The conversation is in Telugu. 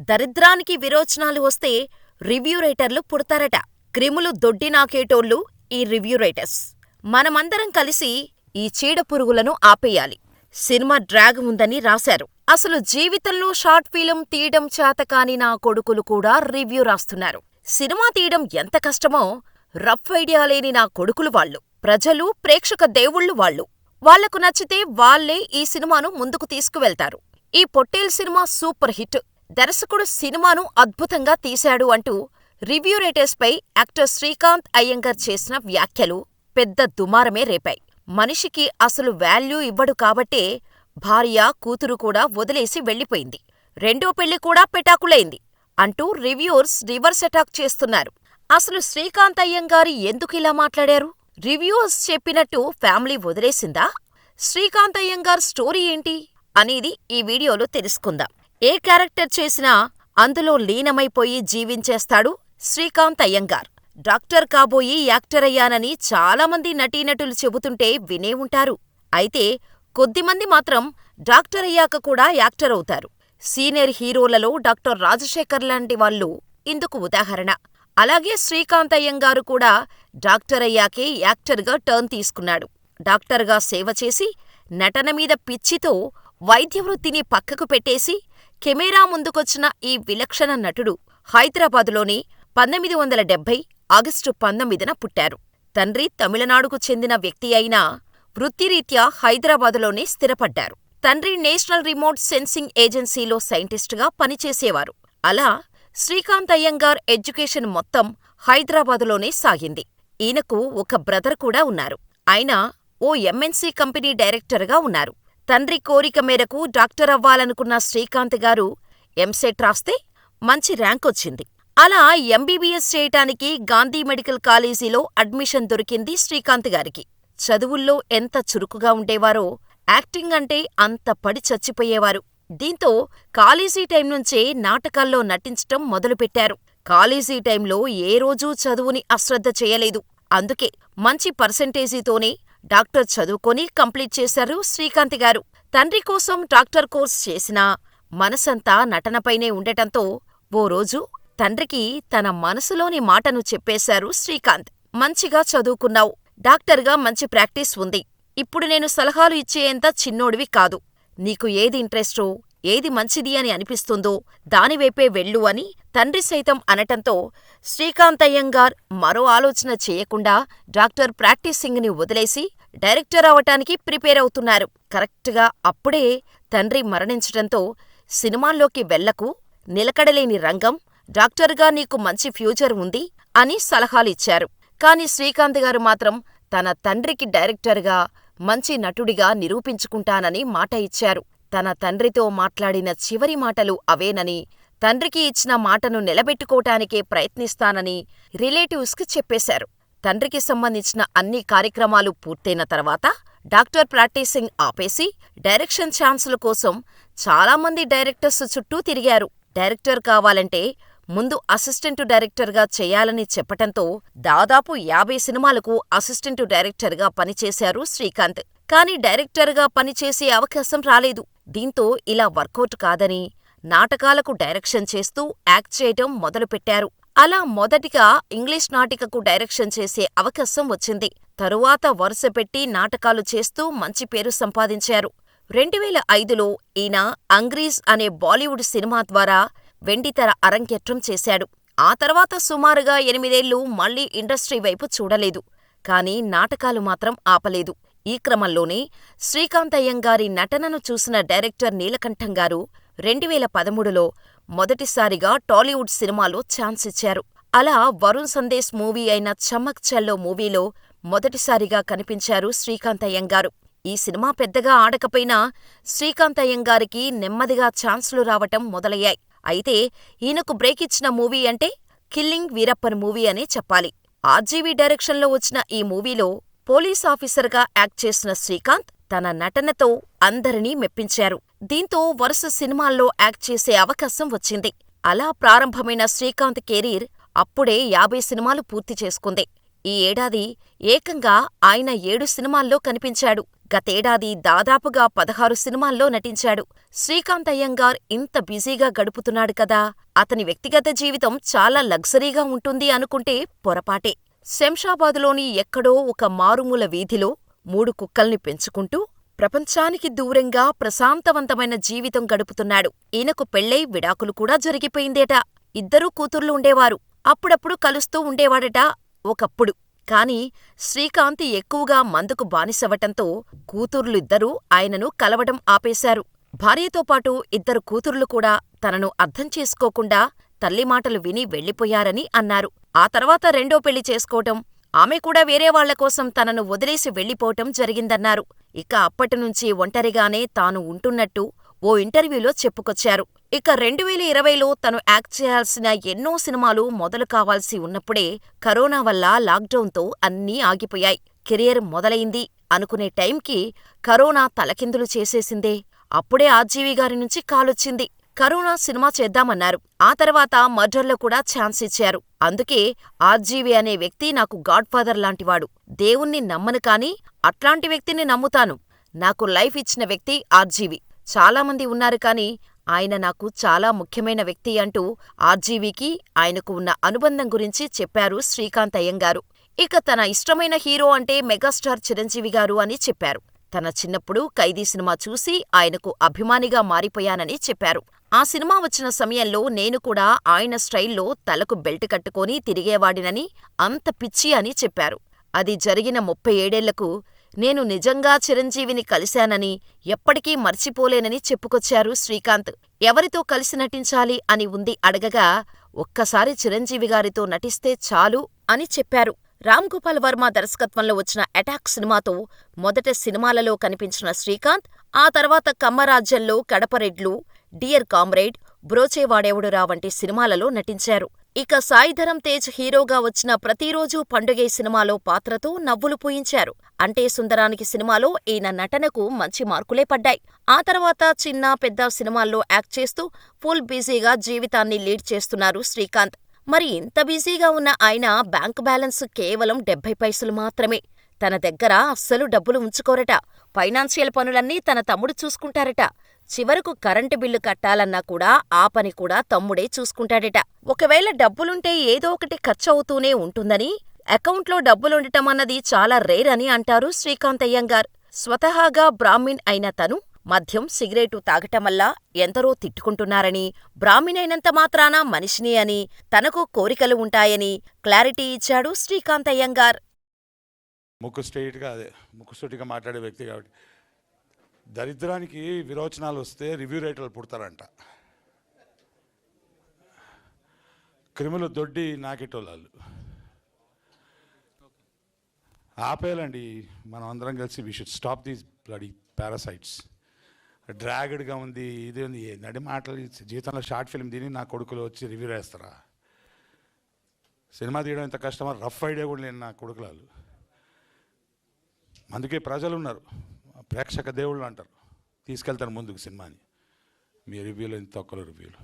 దరిద్రానికి విరోచనాలు వస్తే రివ్యూ రైటర్లు పుడతారట. క్రిములు దొడ్డి నాకేటోళ్ళు ఈ రివ్యూ రైటర్స్. మనమందరం కలిసి ఈ చీడపురుగులను ఆపేయాలి. సినిమా డ్రాగ్ ఉందని రాశారు. అసలు జీవితంలో షార్ట్ ఫిల్మ్ తీయడం చేతకాని నా కొడుకులు కూడా రివ్యూ రాస్తున్నారు. సినిమా తీయడం ఎంత కష్టమో రఫ్ ఐడియా లేని నా కొడుకులు వాళ్ళు. ప్రజలు, ప్రేక్షక దేవుళ్ళు వాళ్ళు. వాళ్లకు నచ్చితే వాళ్ళే ఈ సినిమాను ముందుకు తీసుకువెళ్తారు. ఈ పొట్టేల్ సినిమా సూపర్ హిట్. దర్శకుడు సినిమాను అద్భుతంగా తీశాడు అంటూ రివ్యూ రైటర్స్పై యాక్టర్ శ్రీకాంత్ అయ్యంగార్ చేసిన వ్యాఖ్యలు పెద్ద దుమారమే రేపాయి. మనిషికి అసలు వాల్యూ ఇవ్వడు కాబట్టే భార్య, కూతురు కూడా వదిలేసి వెళ్ళిపోయింది. రెండో పెళ్లి కూడా పెటాకులైంది అంటూ రివ్యూర్స్ రివర్స్ అటాక్ చేస్తున్నారు. అసలు శ్రీకాంత్ అయ్యంగారు ఎందుకిలా మాట్లాడారు? రివ్యూర్స్ చెప్పినట్టు ఫ్యామిలీ వదిలేసిందా? శ్రీకాంత్ అయ్యంగార్ స్టోరీ ఏంటి అనేది ఈ వీడియోలో తెలుసుకుందాం. ఏ క్యారెక్టర్ చేసినా అందులో లీనమైపోయి జీవించేస్తాడు శ్రీకాంత్ అయ్యంగార్. డాక్టర్ కాబోయి యాక్టర్ అయ్యానని చాలామంది నటీనటులు చెబుతుంటే వినే ఉంటారు. అయితే కొద్దిమంది మాత్రం డాక్టర్ అయ్యాక కూడా యాక్టర్ అవుతారు. సీనియర్ హీరోలలో డాక్టర్ రాజశేఖర్ లాంటి వాళ్ళు ఇందుకు ఉదాహరణ. అలాగే శ్రీకాంత్ అయ్యంగారు కూడా డాక్టర్ అయ్యాకే యాక్టర్గా టర్న్ తీసుకున్నాడు. డాక్టర్గా సేవ చేసి, నటన మీద పిచ్చితో వైద్య వృత్తిని పక్కకు పెట్టేసి కెమెరా ముందుకొచ్చిన ఈ విలక్షణ నటుడు హైదరాబాదులోని 1970 ఆగస్టు 19న పుట్టారు. తండ్రి తమిళనాడుకు చెందిన వ్యక్తి అయినా వృత్తిరీత్యా హైదరాబాదులోనే స్థిరపడ్డారు. తండ్రి నేషనల్ రిమోట్ సెన్సింగ్ ఏజెన్సీలో సైంటిస్టుగా పనిచేసేవారు. అలా శ్రీకాంత్ అయ్యంగార్ ఎడ్యుకేషన్ మొత్తం హైదరాబాదులోనే సాగింది. ఈయనకు ఒక బ్రదర్ కూడా ఉన్నారు. ఆయన ఓ ఎంఎన్సీ కంపెనీ డైరెక్టర్గా ఉన్నారు. తండ్రి కోరిక మేరకు డాక్టర్ అవ్వాలనుకున్న శ్రీకాంత్ గారు ఎంసెట్ రాస్తే మంచి ర్యాంకొచ్చింది. అలా ఎంబీబీఎస్ చేయటానికి గాంధీ మెడికల్ కాలేజీలో అడ్మిషన్ దొరికింది శ్రీకాంత్ గారికి. చదువుల్లో ఎంత చురుకుగా ఉండేవారో యాక్టింగ్ అంటే అంత పడి చచ్చిపోయేవారు. దీంతో కాలేజీ టైం నుంచే నాటకాల్లో నటించటం మొదలుపెట్టారు. కాలేజీ టైంలో ఏ రోజూ చదువుని అశ్రద్ధ చేయలేదు. అందుకే మంచి పర్సెంటేజీతోనే డాక్టర్ చదువుకొని కంప్లీట్ చేశారు శ్రీకాంత్ గారు. తండ్రి కోసం డాక్టర్ కోర్స్ చేసినా మనసంతా నటనపైనే ఉండటంతో ఓ రోజు తండ్రికి తన మనసులోని మాటను చెప్పేశారు శ్రీకాంత్. మంచిగా చదువుకున్నావు, డాక్టర్గా మంచి ప్రాక్టీస్ ఉంది. ఇప్పుడు నేను సలహాలు ఇచ్చేంత చిన్నోడివి కాదు. నీకు ఏది ఇంట్రెస్టో, ఏది మంచిది అని అనిపిస్తుందో దానివైపే వెళ్ళు అని తండ్రి సైతం అనటంతో శ్రీకాంత్ అయ్యంగార్ మరో ఆలోచన చేయకుండా డాక్టర్ ప్రాక్టీసింగ్ని వదిలేసి డైరెక్టర్ అవటానికి ప్రిపేర్ అవుతున్నారు. కరెక్ట్గా అప్పుడే తండ్రి మరణించటంతో సినిమాల్లోకి వెళ్లకు, నిలకడలేని రంగం, డాక్టర్గా నీకు మంచి ఫ్యూచర్ ఉంది అని సలహాలిచ్చారు. కాని శ్రీకాంత్ గారు మాత్రం తన తండ్రికి డైరెక్టర్గా, మంచి నటుడిగా నిరూపించుకుంటానని మాట ఇచ్చారు. తన తండ్రితో మాట్లాడిన చివరి మాటలు అవేనని, తండ్రికి ఇచ్చిన మాటను నిలబెట్టుకోటానికే ప్రయత్నిస్తానని రిలేటివ్స్కి చెప్పేశారు. తండ్రికి సంబంధించిన అన్ని కార్యక్రమాలు పూర్తయిన తర్వాత డాక్టర్ ప్రాక్టీసింగ్ ఆపేసి డైరెక్షన్ ఛాన్సుల కోసం చాలామంది డైరెక్టర్స్ చుట్టూ తిరిగారు. డైరెక్టర్ కావాలంటే ముందు అసిస్టెంటు డైరెక్టర్గా చేయాలని చెప్పటంతో దాదాపు 50 సినిమాలకు అసిస్టెంటు డైరెక్టర్గా పనిచేశారు శ్రీకాంత్. కాని డైరెక్టర్గా పనిచేసే అవకాశం రాలేదు. దీంతో ఇలా వర్కౌట్ కాదని నాటకాలకు డైరెక్షన్ చేస్తూ యాక్ట్ చేయటం మొదలుపెట్టారు. అలా మొదటిగా ఇంగ్లీష్ నాటికకు డైరెక్షన్ చేసే అవకాశం వచ్చింది. తరువాత వరుసపెట్టి నాటకాలు చేస్తూ మంచి పేరు సంపాదించారు. 2005లో ఈయన అంగ్రీజ్ అనే బాలీవుడ్ సినిమా ద్వారా వెండితెర అరంగేట్రం చేశాడు. ఆ తర్వాత సుమారుగా 8 ఏళ్లు మళ్లీ ఇండస్ట్రీ వైపు చూడలేదు. కాని నాటకాలు మాత్రం ఆపలేదు. ఈ క్రమంలోనే శ్రీకాంత్ అయ్యంగారి నటనను చూసిన డైరెక్టర్ నీలకంఠం గారు 2013లో మొదటిసారిగా టాలీవుడ్ సినిమాలో ఛాన్స్ ఇచ్చారు. అలా వరుణ్ సందేశ్ మూవీ అయిన చమక్ చల్లో మూవీలో మొదటిసారిగా కనిపించారు శ్రీకాంత్ అయ్యంగారు. ఈ సినిమా పెద్దగా ఆడకపోయినా శ్రీకాంత్ అయ్యంగారికి నెమ్మదిగా ఛాన్సులు రావటం మొదలయ్యాయి. అయితే ఈయనకు బ్రేక్ ఇచ్చిన మూవీ అంటే కిల్లింగ్ వీరప్పన్ మూవీ అనే చెప్పాలి. ఆర్జీవీ డైరెక్షన్లో వచ్చిన ఈ మూవీలో పోలీస్ ఆఫీసర్గా యాక్ట్ చేసిన శ్రీకాంత్ తన నటనతో అందరినీ మెప్పించారు. దీంతో వరుస సినిమాల్లో యాక్ట్ చేసే అవకాశం వచ్చింది. అలా ప్రారంభమైన శ్రీకాంత్ కెరీర్ అప్పుడే 50 సినిమాలు పూర్తి చేసుకుంది. ఈ ఏడాది ఏకంగా ఆయన 7 సినిమాల్లో కనిపించాడు. గతేడాది దాదాపుగా 16 సినిమాల్లో నటించాడు. శ్రీకాంత్ అయ్యంగార్ ఇంత బిజీగా గడుపుతున్నాడు కదా, అతని వ్యక్తిగత జీవితం చాలా లగ్జరీగా ఉంటుంది అనుకుంటే పొరపాటే. శంషాబాదులోని ఎక్కడో ఒక మారుమూల వీధిలో 3 కుక్కల్ని పెంచుకుంటూ ప్రపంచానికి దూరంగా ప్రశాంతవంతమైన జీవితం గడుపుతున్నాడు. ఈయనకు పెళ్ళై విడాకులు కూడా జరిగిపోయిందేట. 2 కూతుర్లు ఉండేవారు. అప్పుడప్పుడు కలుస్తూ ఉండేవాడట ఒకప్పుడు. కాని శ్రీకాంత్ ఎక్కువగా మందుకు బానిసవటంతో కూతుర్లిద్దరూ ఆయనను కలవడం ఆపేశారు. భార్యతో పాటు 2 కూతుర్లు కూడా తనను అర్థం చేసుకోకుండా తల్లి మాటలు విని వెళ్ళిపోయారని అన్నారు. ఆ తర్వాత రెండో పెళ్లి చేసుకోవటం, ఆమె కూడా వేరే వాళ్లకోసం తనను వదిలేసి వెళ్ళిపోవటం జరిగిందన్నారు. ఇక అప్పటినుంచి ఒంటరిగానే తాను ఉంటున్నట్టు ఓ ఇంటర్వ్యూలో చెప్పుకొచ్చారు. ఇక 2020లో తను యాక్ట్ చేయాల్సిన ఎన్నో సినిమాలు మొదలు కావాల్సి ఉన్నప్పుడే కరోనా వల్ల లాక్డౌన్తో అన్నీ ఆగిపోయాయి. కెరీర్ మొదలైంది అనుకునే టైంకి కరోనా తలకిందులు చేసేసిందే. అప్పుడే ఆర్జీవి గారి నుంచి కాలొచ్చింది. Corona cinema చేద్దామన్నారు. ఆ తర్వాత మర్డర్లో కూడా ఛాన్స్ ఇచ్చారు. అందుకే ఆర్జీవి అనే వ్యక్తి నాకు గాడ్ఫాదర్ లాంటివాడు. దేవుణ్ణి నమ్మను కాని అట్లాంటి వ్యక్తిని నమ్ముతాను. నాకు లైఫ్ ఇచ్చిన వ్యక్తి ఆర్జీవి. చాలామంది ఉన్నారు కాని ఆయన నాకు చాలా ముఖ్యమైన వ్యక్తి అంటూ ఆర్జీవికి ఆయనకు ఉన్న అనుబంధం గురించి చెప్పారు శ్రీకాంత్ అయ్యంగారు. ఇక తన ఇష్టమైన హీరో అంటే మెగాస్టార్ చిరంజీవి గారు అని చెప్పారు. తన చిన్నప్పుడు ఖైదీ సినిమా చూసి ఆయనకు అభిమానిగా మారిపోయానని చెప్పారు. ఆ సినిమా వచ్చిన సమయంలో నేను కూడా ఆయన స్టైల్లో తలకు బెల్ట్ కట్టుకొని తిరిగేవాడినని, అంత పిచ్చి అని చెప్పారు. అది జరిగిన 37 ఏళ్లకు నేను నిజంగా చిరంజీవిని కలిశానని, ఎప్పటికీ మర్చిపోలేనని చెప్పుకొచ్చారు శ్రీకాంత్. ఎవరితో కలిసి నటించాలి అని ఉంది అడగగా, ఒక్కసారి చిరంజీవి గారితో నటిస్తే చాలు అని చెప్పారు. రామ్ గోపాల్ వర్మ దర్శకత్వంలో వచ్చిన అటాక్ సినిమాతో మొదట సినిమాలలో కనిపించిన శ్రీకాంత్ ఆ తర్వాత కమ్మరాజ్యంలో, కడపరెడ్లు, డియర్ కామ్రేడ్, బ్రోచేవాడెవడురా వంటి సినిమాలలో నటించారు. ఇక సాయిధరమ్ తేజ్ హీరోగా వచ్చిన ప్రతిరోజూ పండుగే సినిమాలో పాత్రతో నవ్వులు పూయించారు. అంటే సుందరానికి సినిమాలో ఈయన నటనకు మంచి మార్కులే పడ్డాయి. ఆ తర్వాత చిన్న పెద్ద సినిమాల్లో యాక్ట్ చేస్తూ ఫుల్ బిజీగా జీవితాన్ని లీడ్ చేస్తున్నారు శ్రీకాంత్. మరి ఇంత బిజీగా ఉన్న ఆయన బ్యాంకు బ్యాలెన్స్ కేవలం 70 పైసలు మాత్రమే. తన దగ్గర అస్సలు డబ్బులు ఉంచుకోరట. ఫైనాన్షియల్ పనులన్నీ తన తమ్ముడు చూసుకుంటారట. చివరకు కరెంటు బిల్లు కట్టాలన్నా కూడా ఆ పని కూడా తమ్ముడే చూసుకుంటాడట. ఒకవేళ డబ్బులుంటే ఏదో ఒకటి ఖర్చవుతూనే ఉంటుందని, అకౌంట్లో డబ్బులుండటం అన్నది చాలా రేర్ అని అంటారు శ్రీకాంత్ అయ్యంగార్. స్వతహాగా బ్రాహ్మిన్ అయిన తను మద్యం, సిగరెటు తాగటం వల్ల ఎందరో తిట్టుకుంటున్నారని, బ్రాహ్మిన్ అయినంత మాత్రాన మనిషిని అని, తనకు కోరికలు ఉంటాయని క్లారిటీ ఇచ్చాడు శ్రీకాంత్ అయ్యంగార్. ముక్కుసూటిగా మాట్లాడే వ్యక్తి కాబట్టి దరిద్రానికి విరోచనాలు వస్తే రివ్యూ రైటర్లు పుడతారంట. క్రిములు దొడ్డి నాకెటోళ్ళు ఆపేయాలండి. మనం అందరం కలిసి we should stop these bloody parasites. డ్రాగడ్గా ఉంది, ఇది ఉంది, నడి మాటలు. జీవితంలో షార్ట్ ఫిల్మ్ తిని నా కొడుకులు వచ్చి రివ్యూ వేస్తారా? సినిమా తీయడం ఎంత కష్టమో రఫ్ ఐడియా కూడా లేని నా కొడుకులాలు. అందుకే ప్రజలు ఉన్నారు, ప్రేక్షక దేవుళ్ళు అంటారు, తీసుకెళ్తారు ముందుకు సినిమాని. మీ రివ్యూలో ఇంత ఒక్కరు రివ్యూలు